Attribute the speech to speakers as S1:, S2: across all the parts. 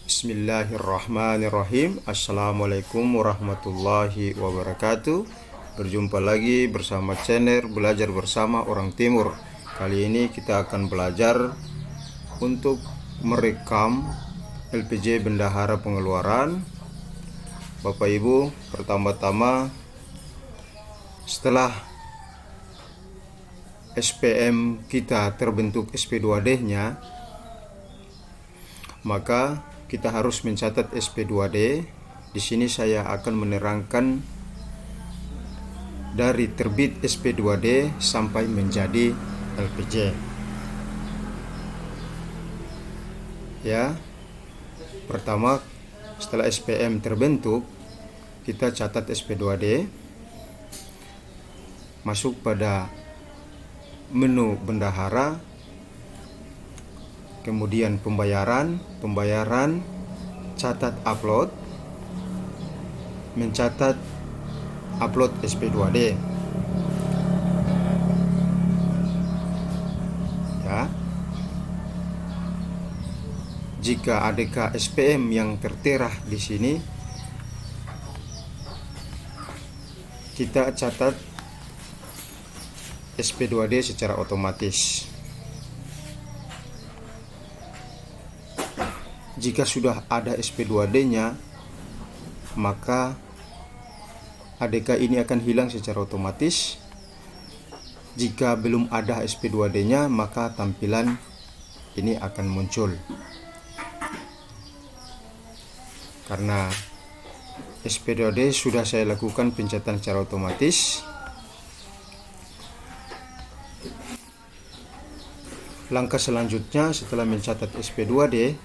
S1: Bismillahirrahmanirrahim. Assalamualaikum warahmatullahi wabarakatuh. Berjumpa lagi bersama channel Belajar Bersama Orang Timur. Kali ini kita akan belajar untuk merekam LPG bendahara pengeluaran. Bapak Ibu, pertama-tama setelah SPM kita terbentuk SP2D nya, maka kita harus mencatat SP2D. Di sini saya akan menerangkan dari terbit SP2D sampai menjadi LPG. Ya. Pertama, setelah SPM terbentuk, kita catat SP2D. Masuk pada menu bendahara, kemudian pembayaran, catat upload, mencatat upload SP2D. Ya. Jika ADK SPM yang tertera di sini, kita catat SP2D secara otomatis. Jika sudah ada SP2D-nya, maka ADK ini akan hilang secara otomatis. Jika belum ada SP2D-nya, maka tampilan ini akan muncul. Karena SP2D sudah saya lakukan pencatatan secara otomatis, langkah selanjutnya setelah mencatat SP2D,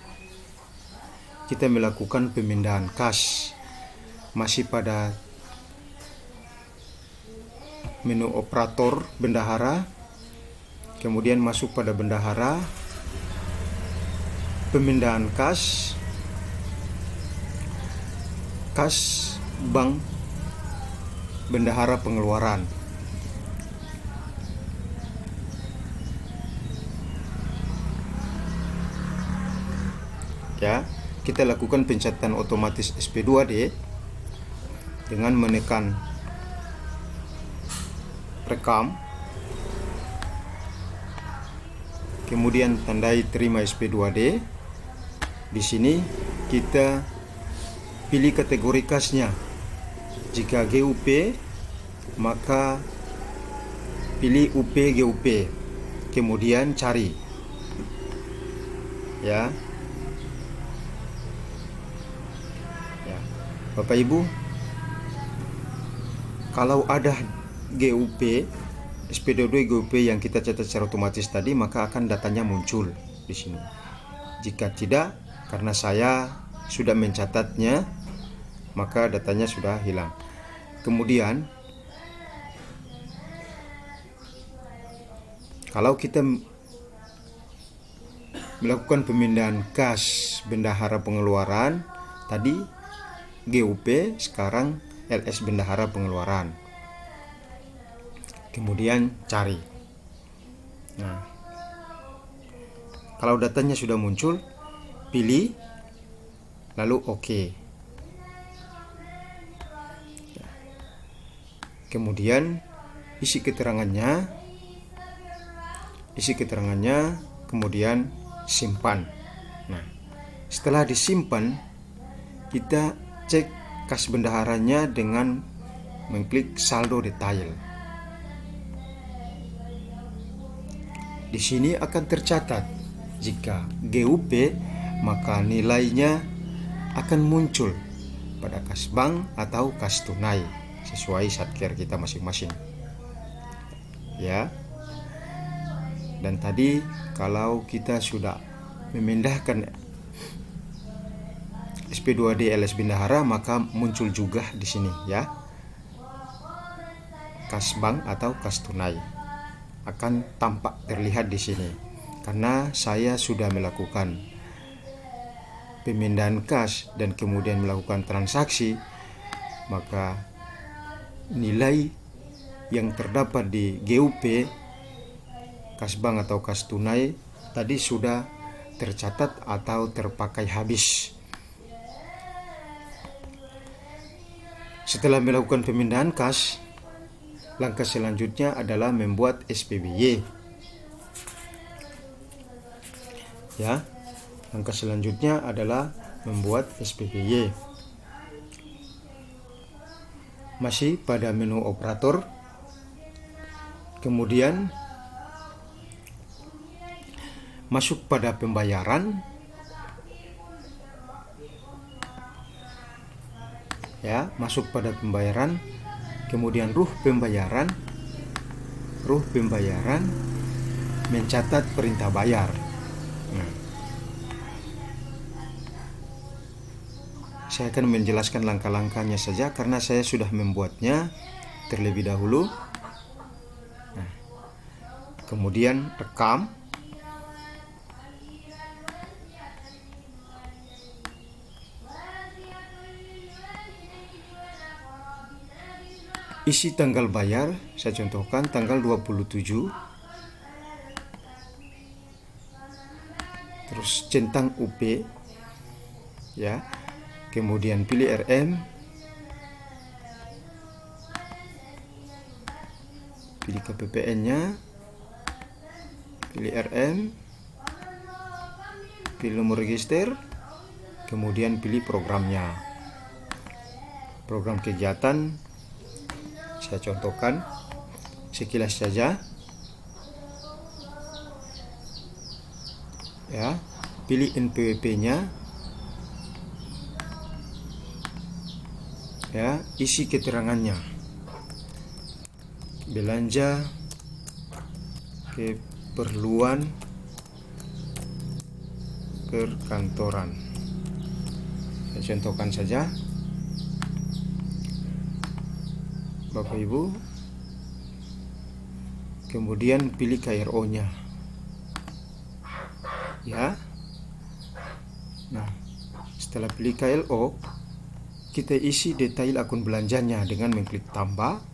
S1: kita melakukan pemindahan kas. Masih pada menu operator bendahara, kemudian masuk pada bendahara, pemindahan kas bank bendahara pengeluaran. Ya, kita lakukan pencatatan otomatis SP2D dengan menekan rekam, kemudian tandai terima SP2D. Di sini kita pilih kategori kasnya. Jika GUP, maka pilih UP GUP, kemudian cari. Ya. Bapak Ibu, kalau ada GUP, SP2D GUP yang kita catat secara otomatis tadi, maka akan datanya muncul di sini. Jika tidak, karena saya sudah mencatatnya, maka datanya sudah hilang. Kemudian, kalau kita melakukan pemindahan kas bendahara pengeluaran tadi GUP, sekarang LS bendahara pengeluaran, kemudian cari. Nah, kalau datanya sudah muncul, pilih lalu OK. Kemudian isi keterangannya, kemudian simpan. Nah, setelah disimpan, kita cek kas bendaharanya dengan mengklik saldo detail. Di sini akan tercatat jika GUP, maka nilainya akan muncul pada kas bank atau kas tunai sesuai satker kita masing-masing. Ya. Dan tadi kalau kita sudah memindahkan SP2D LS bendahara, maka muncul juga di sini ya, kas bank atau kas tunai akan tampak terlihat di sini. Karena saya sudah melakukan pemindahan kas dan kemudian melakukan transaksi, maka nilai yang terdapat di GUP, kas bank atau kas tunai tadi sudah tercatat atau terpakai habis. Setelah melakukan pemindahan kas, langkah selanjutnya adalah membuat SPBY. Ya, langkah selanjutnya adalah membuat SPBY. Masih pada menu operator, kemudian masuk pada pembayaran. Ya, masuk pada pembayaran, kemudian ruh pembayaran, mencatat perintah bayar. Nah, saya akan menjelaskan langkah-langkahnya saja karena saya sudah membuatnya terlebih dahulu. Nah, kemudian rekam. Isi tanggal bayar, saya contohkan tanggal 27. Terus centang UP, ya. Kemudian pilih RM, pilih KPPN-nya, pilih RM, pilih nomor register, kemudian pilih programnya. Program kegiatan saya contohkan sekilas saja. Ya, pilih NPWP-nya. Ya, isi keterangannya. Belanja keperluan perkantoran. Saya contohkan saja. Bapak Ibu, kemudian pilih KRO-nya, ya. Nah, setelah pilih KLO, kita isi detail akun belanjanya dengan mengklik tambah.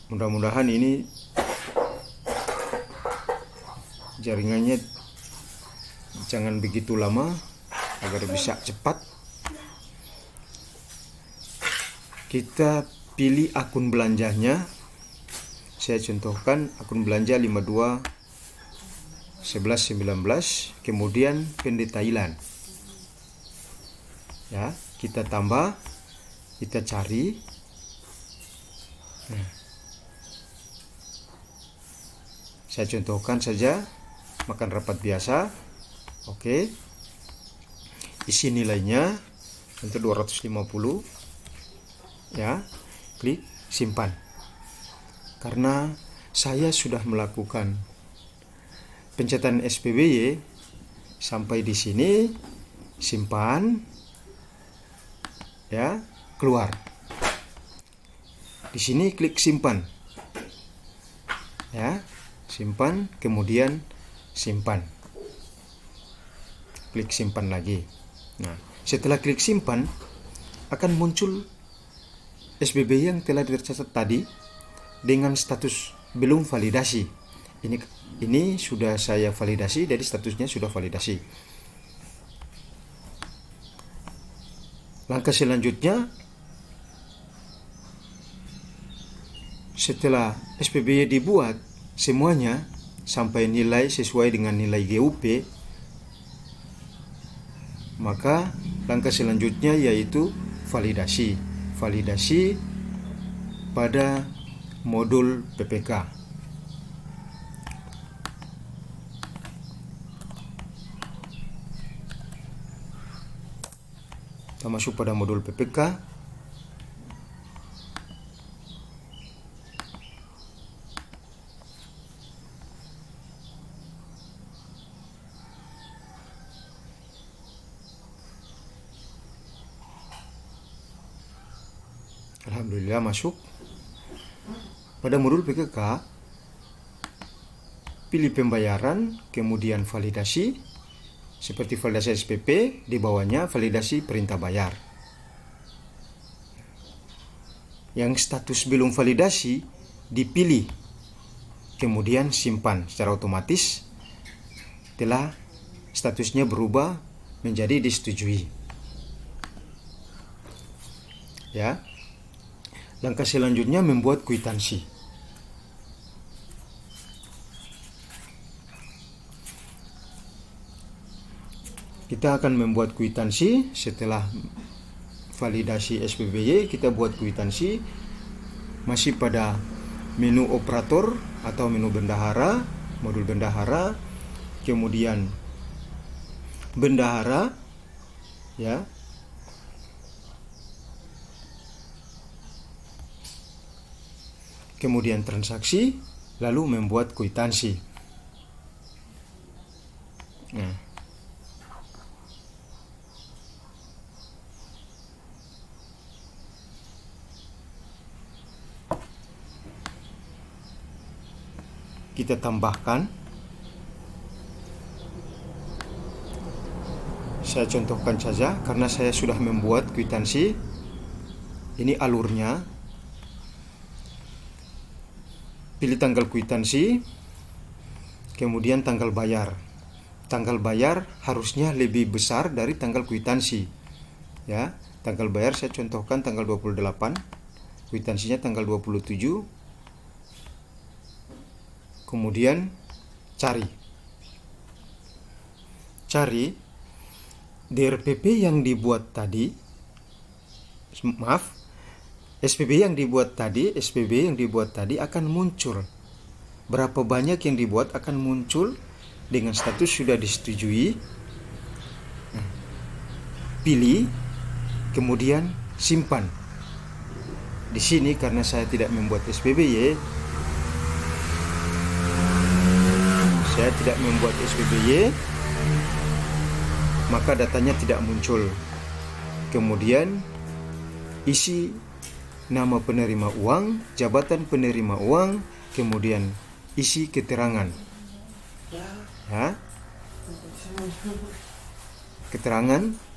S1: Mudah-mudahan ini jaringannya jangan begitu lama agar bisa cepat. Kita pilih akun belanjanya. Saya contohkan akun belanja 52 11 19, kemudian pendetailan. Ya, kita tambah, kita cari. Nah, saya contohkan saja makan rapat biasa. Oke. Isi nilainya untuk 250. Ya, klik simpan. Karena saya sudah melakukan pencatatan SPBY sampai di sini, simpan. Ya, keluar. Di sini klik simpan. Ya, simpan, kemudian simpan. Klik simpan lagi. Nah, setelah klik simpan akan muncul SPBY yang telah tercatat tadi dengan status belum validasi. Ini sudah saya validasi, jadi statusnya sudah validasi. Langkah selanjutnya, setelah SPBY dibuat semuanya sampai nilai sesuai dengan nilai GUP, maka langkah selanjutnya yaitu validasi. Validasi pada modul PPK. Kita masuk pada modul PPK. Alhamdulillah masuk. Pada modul PKK, pilih pembayaran, kemudian validasi, Seperti validasi SPP, di bawahnya validasi perintah bayar. Yang status belum validasi dipilih, kemudian simpan secara otomatis telah statusnya berubah menjadi disetujui. Ya. Langkah selanjutnya membuat kwitansi. Kita akan membuat kwitansi setelah validasi SPBY, kita buat kwitansi masih pada menu operator atau menu bendahara, modul bendahara, kemudian bendahara, ya. Kemudian transaksi, lalu membuat kwitansi. Nah, kita tambahkan. Saya contohkan saja karena saya sudah membuat kwitansi. Ini alurnya. Pilih tanggal kwitansi, kemudian tanggal bayar. Tanggal bayar harusnya lebih besar dari tanggal kwitansi. Ya, tanggal bayar saya contohkan tanggal 28, kwitansinya tanggal 27. Kemudian cari DRPP yang dibuat tadi, SPB yang dibuat tadi akan muncul. Berapa banyak yang dibuat akan muncul dengan status sudah disetujui. Pilih, kemudian simpan. Di sini karena saya tidak membuat SPBY, maka datanya tidak muncul. Kemudian isi nama penerima uang, jabatan penerima uang, kemudian isi keterangan. Ya.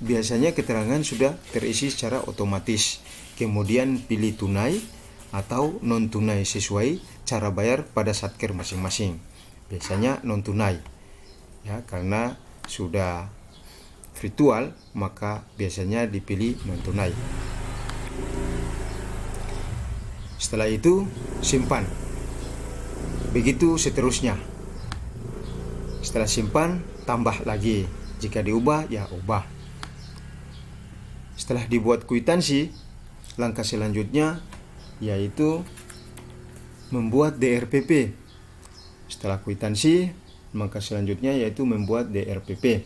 S1: Biasanya keterangan sudah terisi secara otomatis. Kemudian pilih tunai atau non tunai sesuai cara bayar pada satker masing-masing. Biasanya non tunai. Ya, karena sudah virtual, maka biasanya dipilih non tunai. Setelah itu simpan. Begitu seterusnya. Setelah simpan, tambah lagi. Jika diubah, ya ubah. Setelah dibuat kwitansi, langkah selanjutnya yaitu membuat DRPP. Setelah kwitansi, langkah selanjutnya yaitu membuat DRPP.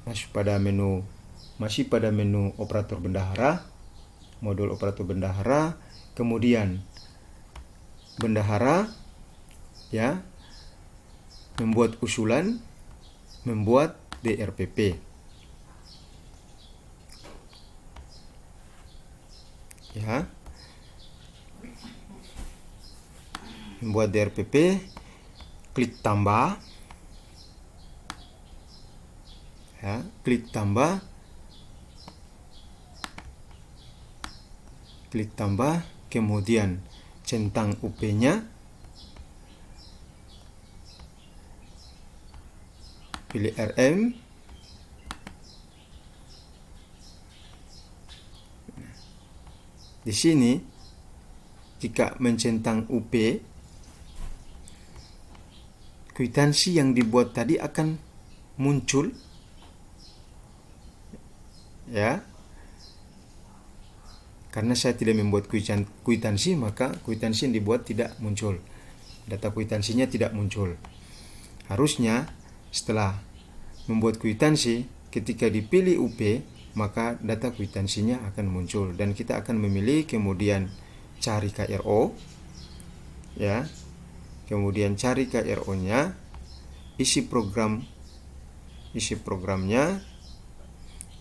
S1: Masih pada menu operator bendahara, modul operator bendahara, kemudian bendahara, ya, membuat usulan, membuat DRPP. Ya. Membuat DRPP, klik tambah. Ya, klik tambah. Kemudian centang UP-nya. Pilih RM. Di sini jika mencentang UP, kwitansi yang dibuat tadi akan muncul. Ya. Karena saya tidak membuat kwitansi, maka kwitansi yang dibuat tidak muncul. Data kwitansinya tidak muncul. Harusnya setelah membuat kwitansi, ketika dipilih UP, maka data kwitansinya akan muncul dan kita akan memilih, kemudian cari KRO, ya. Kemudian cari KRO-nya, isi programnya,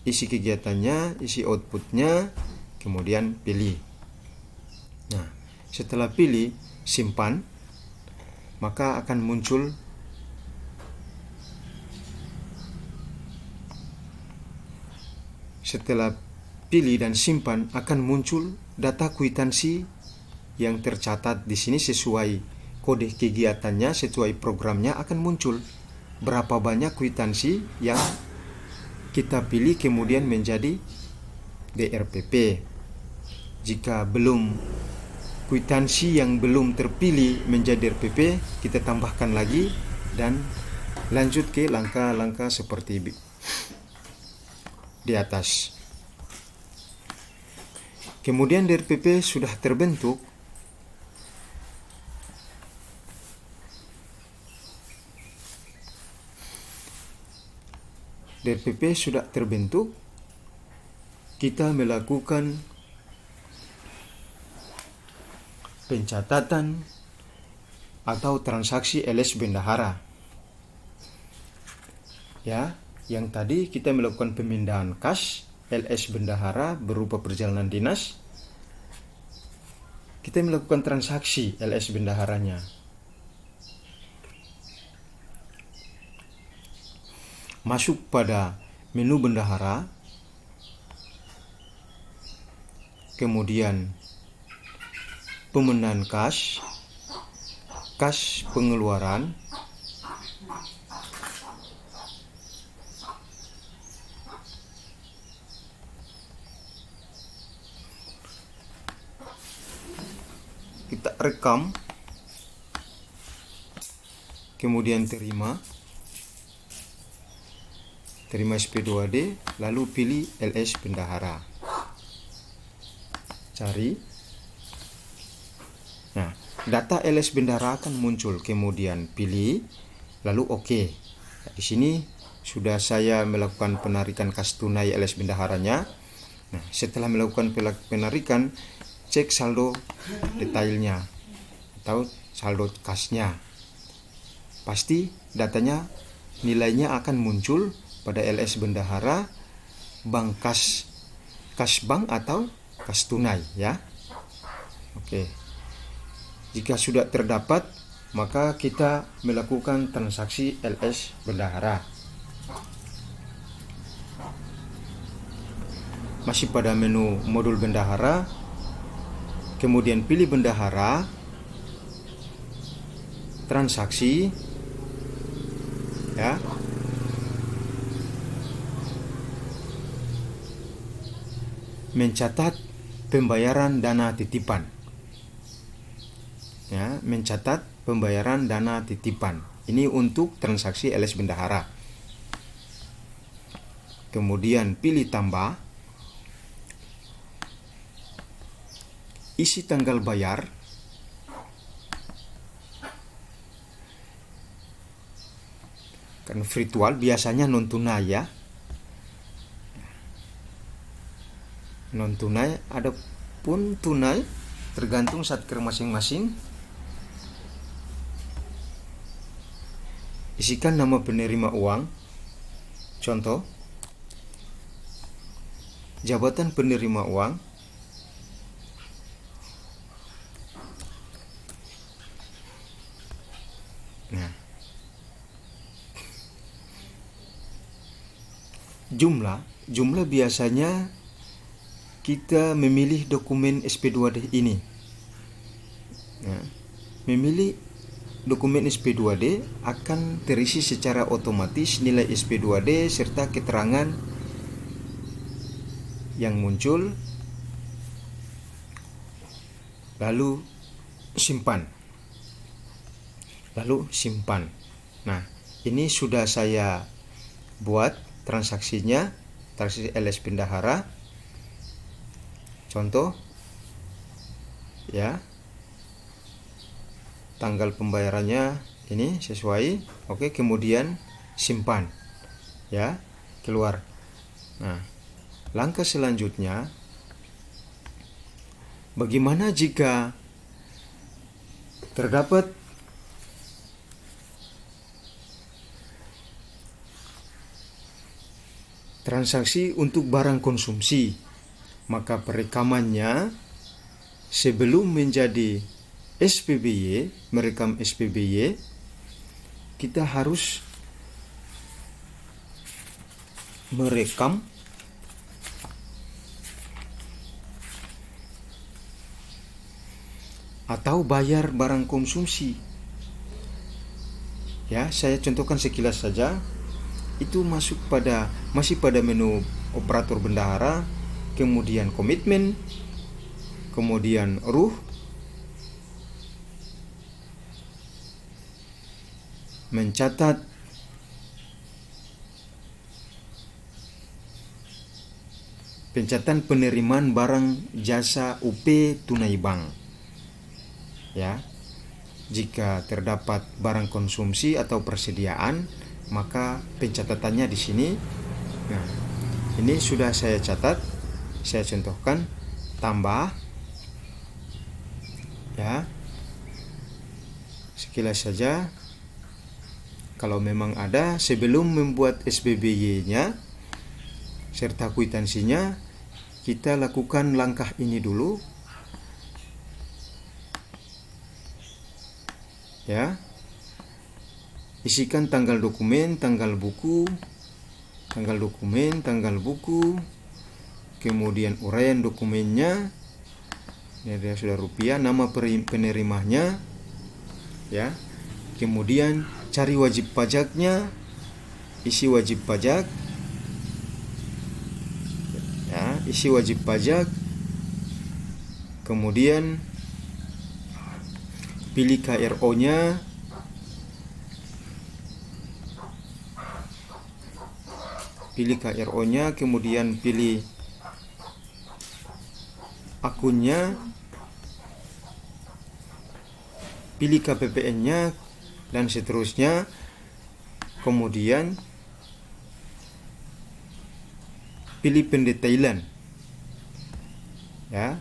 S1: isi kegiatannya, isi outputnya, kemudian pilih. Nah, setelah pilih, simpan, maka akan muncul setelah pilih dan simpan akan muncul data kwitansi yang tercatat di sini sesuai kode kegiatannya, sesuai programnya akan muncul berapa banyak kwitansi yang kita pilih kemudian menjadi DRPP. Jika belum kwitansi yang belum terpilih menjadi DRPP, kita tambahkan lagi dan lanjut ke langkah-langkah seperti di atas. Kemudian DRPP sudah terbentuk, kita melakukan pencatatan atau transaksi LS bendahara. Ya, yang tadi kita melakukan pemindahan kas LS bendahara berupa perjalanan dinas. Kita melakukan transaksi LS bendaharanya. Masuk pada menu bendahara, kemudian pemindahan kas pengeluaran, kita rekam, kemudian terima SP2D, lalu pilih LS bendahara, cari. Nah, data LS bendahara akan muncul, kemudian pilih, lalu oke. Nah, di sini sudah saya melakukan penarikan kas tunai LS bendaharanya. Nah, setelah melakukan penarikan, cek saldo detailnya atau saldo kasnya. Pasti datanya, nilainya akan muncul pada LS bendahara, bank kas bank atau kas tunai, ya. Oke. Jika sudah terdapat, maka kita melakukan transaksi LS bendahara. Masih pada menu modul bendahara, kemudian pilih bendahara, transaksi, ya. Mencatat pembayaran dana titipan. Ya, mencatat pembayaran dana titipan. Ini untuk transaksi LS bendahara. Kemudian pilih tambah, isi tanggal bayar, kan virtual biasanya non tunai, ya. Non tunai, ada pun tunai, tergantung satker masing-masing. Isikan nama penerima uang, contoh jabatan penerima uang, nah, jumlah biasanya kita memilih dokumen SP2D ini. Nah, memilih dokumen SP2D akan terisi secara otomatis nilai SP2D serta keterangan yang muncul, lalu simpan. Nah, ini sudah saya buat transaksinya, transaksi LS bendahara. Contoh, ya, tanggal pembayarannya ini sesuai. Oke, kemudian simpan, ya, keluar. Nah, langkah selanjutnya, bagaimana jika terdapat transaksi untuk barang konsumsi? Maka perekamannya sebelum menjadi SPBY, merekam SPBY, kita harus merekam atau bayar barang konsumsi. Ya, saya contohkan sekilas saja. Itu masih pada menu operator bendahara, kemudian komitmen, kemudian ruh, mencatat pencatatan penerimaan barang jasa UP tunai bank. Ya. Jika terdapat barang konsumsi atau persediaan, maka pencatatannya di sini. Nah, ini sudah saya catat, saya contohkan, tambah ya. Sekilas saja, kalau memang ada, sebelum membuat SBBY-nya serta kwitansinya, kita lakukan langkah ini dulu. Ya, isikan tanggal dokumen, tanggal buku, kemudian uraian dokumennya, ini dia sudah rupiah, nama penerimanya, ya, kemudian cari wajib pajaknya, isi wajib pajak, ya, isi wajib pajak, kemudian pilih KRO-nya, kemudian pilih akunnya, pilih KPPN-nya, dan seterusnya. Kemudian pilih pendetailan. Ya.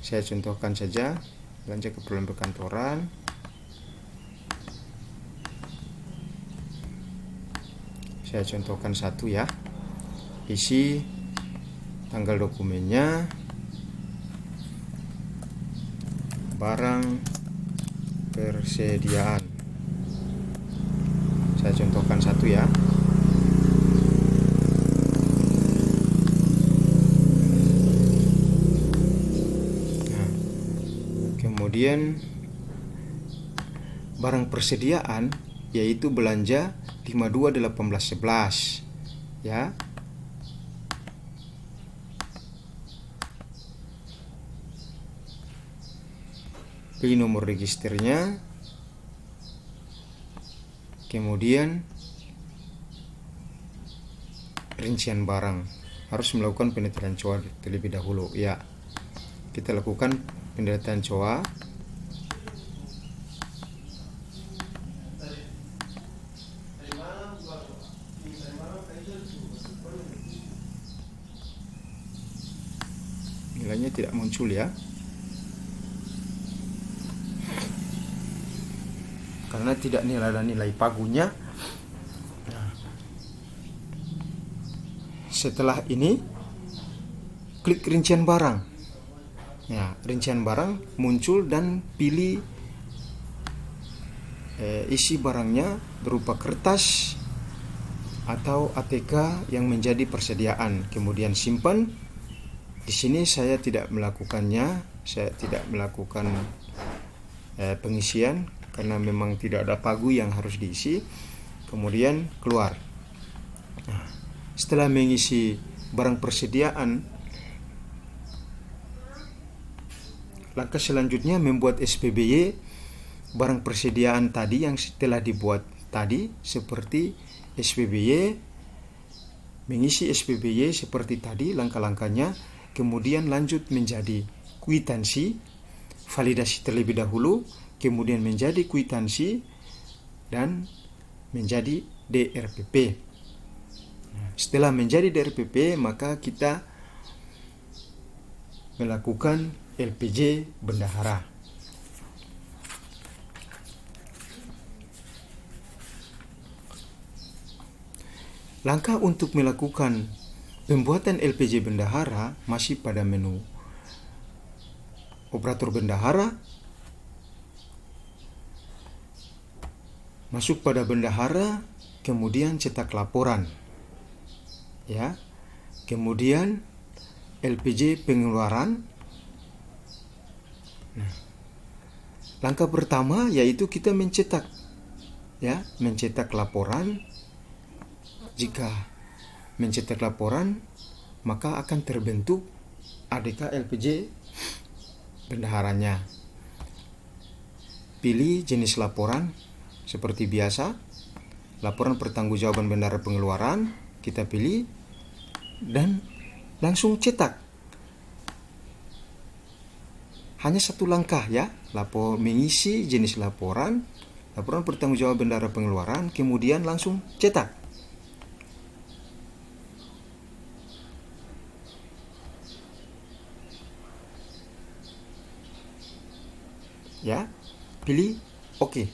S1: Saya contohkan saja, belanja keperluan perkantoran. Saya contohkan satu ya. Isi tanggal dokumennya, barang persediaan. Saya contohkan satu ya. Kemudian barang persediaan yaitu belanja 521811 ya. Pilih nomor registernya. Kemudian rincian barang. Harus melakukan pendataan COA terlebih dahulu ya. Kita lakukan pendataan COA. Nilainya tidak muncul ya, karena tidak ada nilai pagunya. Nah, setelah ini klik rincian barang. Ya, rincian barang muncul dan pilih isi barangnya berupa kertas atau ATK yang menjadi persediaan. Kemudian simpan. Di sini saya tidak melakukannya, saya tidak melakukan pengisian karena memang tidak ada pagu yang harus diisi. Kemudian keluar. Nah, setelah mengisi barang persediaan, langkah selanjutnya membuat SPBY barang persediaan tadi yang telah dibuat tadi, seperti SPBY, mengisi SPBY seperti tadi langkah-langkahnya. Kemudian lanjut menjadi kwitansi, validasi terlebih dahulu, kemudian menjadi kwitansi, dan menjadi DRPP. Setelah menjadi DRPP, maka kita melakukan LPJ bendahara. Langkah untuk melakukan pembuatan LPJ bendahara masih pada menu operator bendahara. Masuk pada bendahara, kemudian cetak laporan. Ya. Kemudian LPJ pengeluaran. Nah, langkah pertama yaitu kita mencetak, ya, mencetak laporan. Jika mencetak laporan, maka akan terbentuk ADK LPJ bendaharanya. Pilih jenis laporan seperti biasa, laporan pertanggungjawaban bendahara pengeluaran, kita pilih dan langsung cetak. Hanya satu langkah, ya, mengisi jenis laporan pertanggungjawaban bendahara pengeluaran, kemudian langsung cetak. Ya, pilih oke.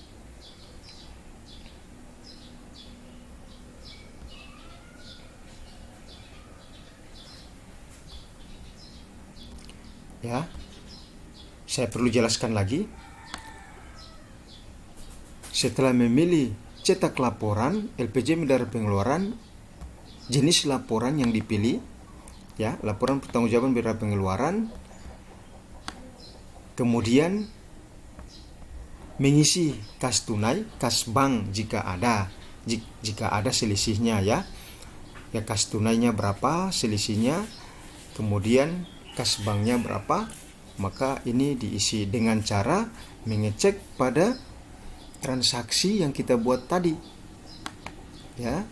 S1: Ya, saya perlu jelaskan lagi. Setelah memilih cetak laporan LPJ bendahara pengeluaran, jenis laporan yang dipilih, ya, laporan pertanggungjawaban bendahara pengeluaran, kemudian mengisi kas tunai, kas bank jika ada selisihnya, ya. Ya, kas tunainya berapa selisihnya, kemudian kas banknya berapa, maka ini diisi dengan cara mengecek pada transaksi yang kita buat tadi, ya.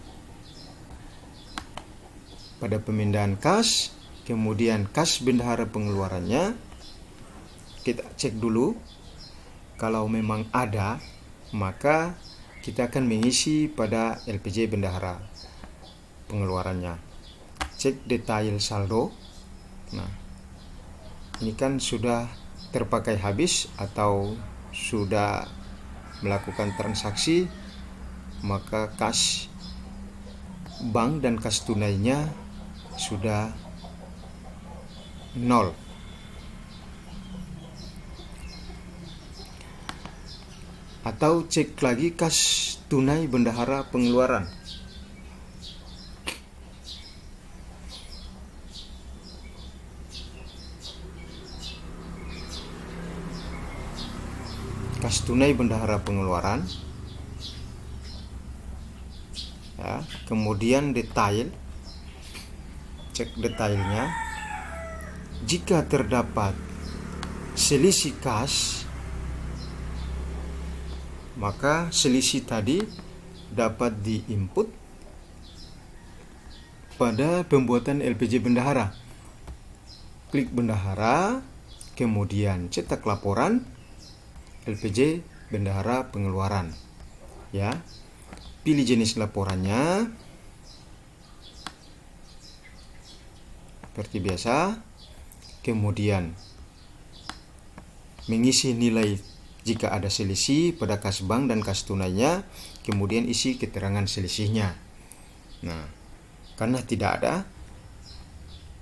S1: Pada pemindahan kas, kemudian kas bendahara pengeluarannya kita cek dulu. Kalau memang ada, maka kita akan mengisi pada LPJ bendahara pengeluarannya. Cek detail saldo. Nah, ini kan sudah terpakai habis atau sudah melakukan transaksi, maka kas bank dan kas tunainya sudah 0. Atau cek lagi kas tunai bendahara pengeluaran. Kas tunai bendahara pengeluaran, ya, kemudian detail, cek detailnya. Jika terdapat selisih kas, maka selisih tadi dapat diinput pada pembuatan LPJ bendahara. Klik bendahara, kemudian cetak laporan LPJ bendahara pengeluaran, ya. Pilih jenis laporannya seperti biasa, kemudian mengisi nilai jika ada selisih pada kas bank dan kas tunainya, kemudian isi keterangan selisihnya. Nah, karena tidak ada,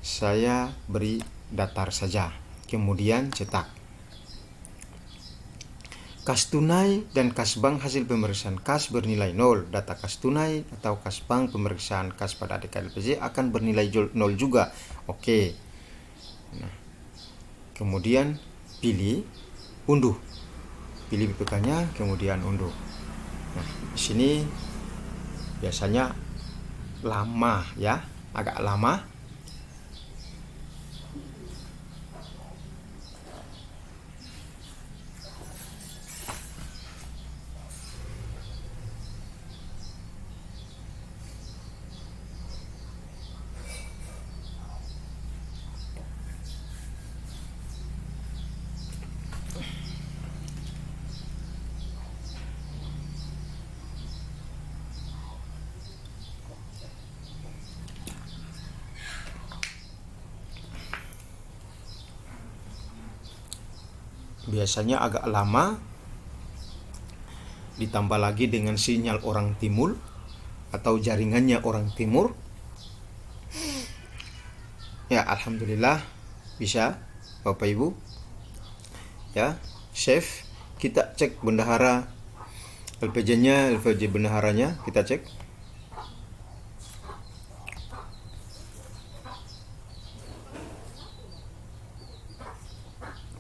S1: saya beri datar saja, kemudian cetak. Kas tunai dan kas bank hasil pemeriksaan kas bernilai 0. Data kas tunai atau kas bank pemeriksaan kas pada ADK LPJ akan bernilai 0 juga. Oke. Nah, kemudian pilih unduh. Pilih BPK-nya, kemudian unduh. Nah, di sini biasanya lama, ya, agak lama. Biasanya agak lama, ditambah lagi dengan sinyal orang timur atau jaringannya orang timur. Ya, alhamdulillah bisa, Bapak Ibu. Ya, save. Kita cek bendahara LPJ-nya, LPJ bendaharanya kita cek.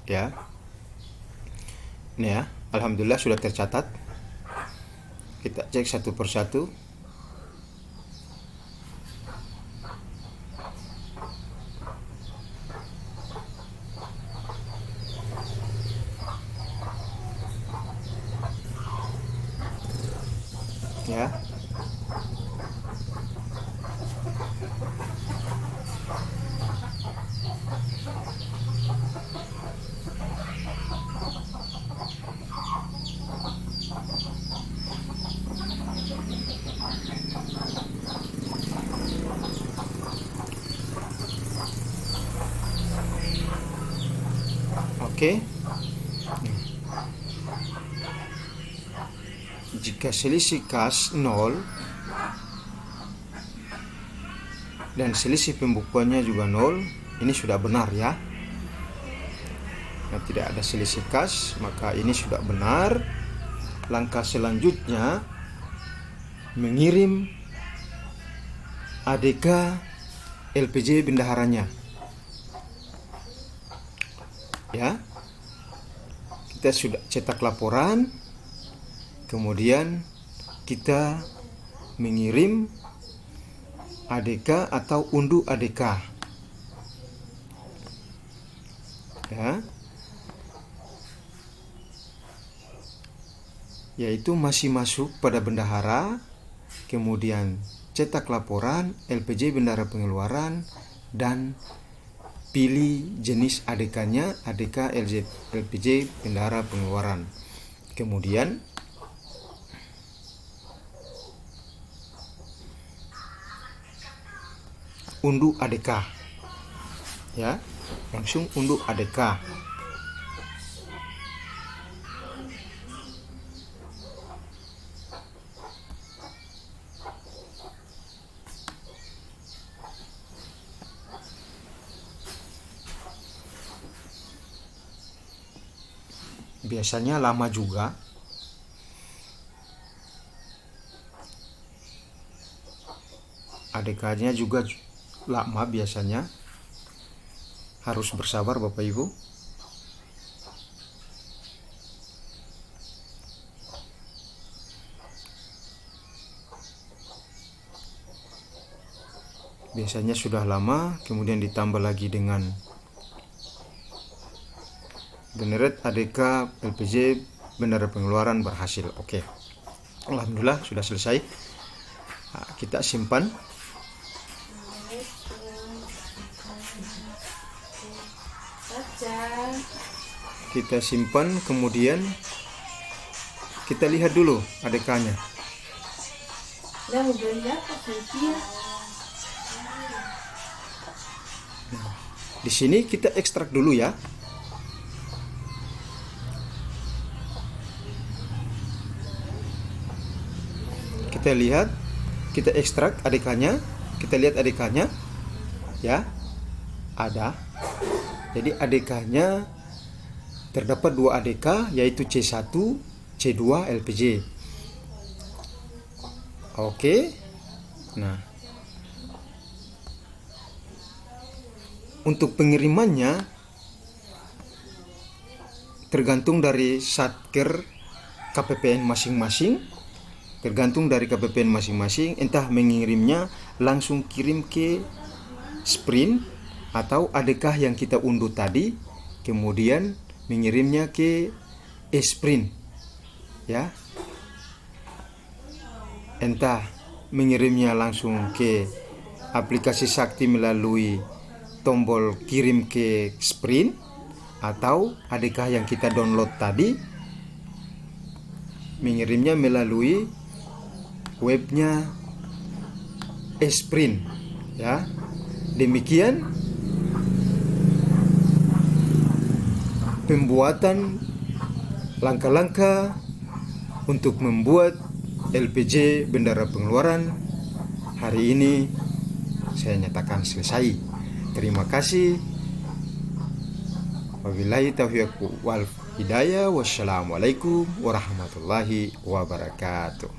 S1: Ya. Ini ya, alhamdulillah sudah tercatat. Kita cek satu persatu. Ya. Oke. Jika selisih kas 0 dan selisih pembukuannya juga 0, ini sudah benar ya. Nah, tidak ada selisih kas, maka ini sudah benar. Langkah selanjutnya mengirim ADK LPJ bendaharanya. Ya. Kita sudah cetak laporan. Kemudian kita mengirim ADK atau unduh ADK. Ya. Yaitu masih masuk pada bendahara, kemudian cetak laporan LPJ bendahara pengeluaran, dan pilih jenis ADK-nya, ADK LPJ bendahara pengeluaran. Kemudian unduh ADK. Ya, langsung unduh ADK. Biasanya lama juga. ADK-nya juga lama biasanya. Harus bersabar Bapak Ibu. Biasanya sudah lama, kemudian ditambah lagi dengan generate ADK LPJ bendahara pengeluaran berhasil. Oke. Alhamdulillah sudah selesai. Nah, kita simpan. Kita simpan, kemudian kita lihat dulu ADK-nya. Nah, di sini kita ekstrak dulu ya. Kita lihat, kita ekstrak ADK-nya, kita lihat ADK-nya, ya, ada. Jadi ADK-nya terdapat 2 ADK, yaitu C1, C2 LPJ. Oke. Nah, untuk pengirimannya tergantung dari satker KPPN masing-masing. Tergantung dari KPPN masing-masing, entah mengirimnya langsung kirim ke Sprint atau ADK yang kita unduh tadi, kemudian mengirimnya ke Sprint, ya. Entah mengirimnya langsung ke aplikasi Sakti melalui tombol kirim ke Sprint, atau ADK yang kita download tadi mengirimnya melalui webnya Sprint, ya. Demikian pembuatan langkah-langkah untuk membuat LPJ bendahara pengeluaran hari ini saya nyatakan selesai. Terima kasih. Wabillahi taufiq wal hidayah. Wassalamualaikum warahmatullahi wabarakatuh.